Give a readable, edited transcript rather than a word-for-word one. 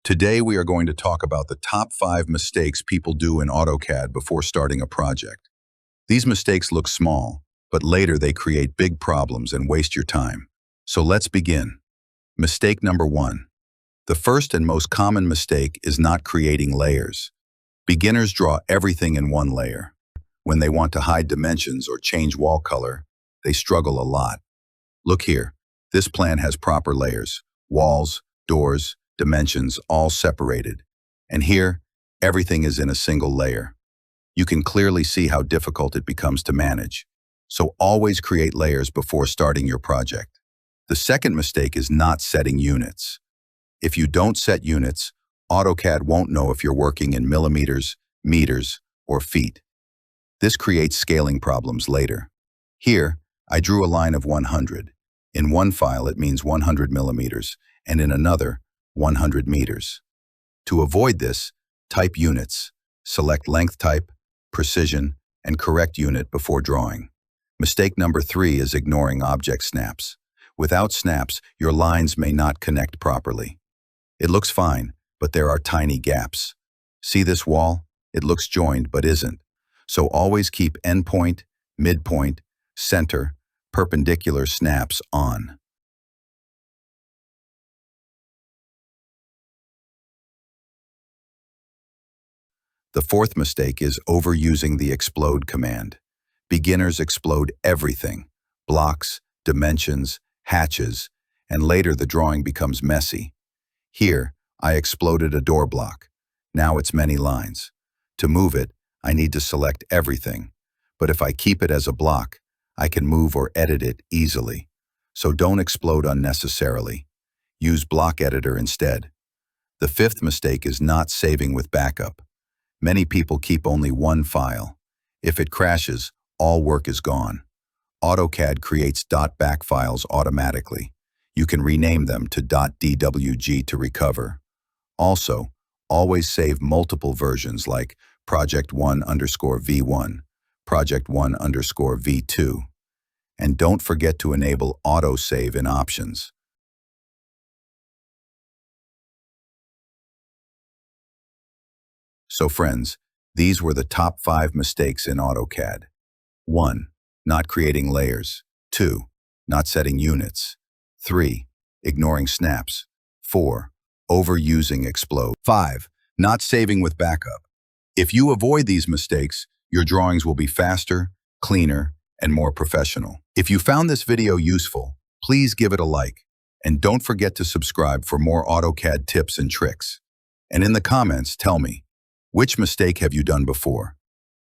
Today we are going to talk about the top 5 mistakes people do in AutoCAD before starting a project. These mistakes look small, but later they create big problems and waste your time. So let's begin. Mistake number 1. The first and most common mistake is not creating layers. Beginners draw everything in one layer. When they want to hide dimensions or change wall color, they struggle a lot. Look here. This plan has proper layers: walls, doors, dimensions, all separated. And here, everything is in a single layer. You can clearly see how difficult it becomes to manage. So always create layers before starting your project. The second mistake is not setting units. If you don't set units, AutoCAD won't know if you're working in millimeters, meters, or feet. This creates scaling problems later. Here, I drew a line of 100. In one file, it means 100 millimeters, and in another, 100 meters. To avoid this, type units, select length type, precision, and correct unit before drawing. Mistake number 3 is ignoring object snaps. Without snaps, your lines may not connect properly. It looks fine, but there are tiny gaps. See this wall? It looks joined but isn't. So always keep endpoint, midpoint, center, perpendicular snaps on. The fourth mistake is overusing the explode command. Beginners explode everything: blocks, dimensions, hatches, and later the drawing becomes messy. Here, I exploded a door block. Now it's many lines. To move it, I need to select everything. But if I keep it as a block, I can move or edit it easily. So don't explode unnecessarily. Use Block Editor instead. The fifth mistake is not saving with backup. Many people keep only one file. If it crashes, all work is gone. AutoCAD creates .back files automatically. You can rename them to .dwg to recover. Also, always save multiple versions like project1_v1, project1_v2. And don't forget to enable autosave in options. So friends, these were the top 5 mistakes in AutoCAD. 1. Not creating layers. 2. Not setting units. 3. Ignoring snaps. 4. Overusing explode. 5. Not saving with backup. If you avoid these mistakes, your drawings will be faster, cleaner, and more professional. If you found this video useful, please give it a like, and don't forget to subscribe for more AutoCAD tips and tricks. And in the comments, tell me, which mistake have you done before?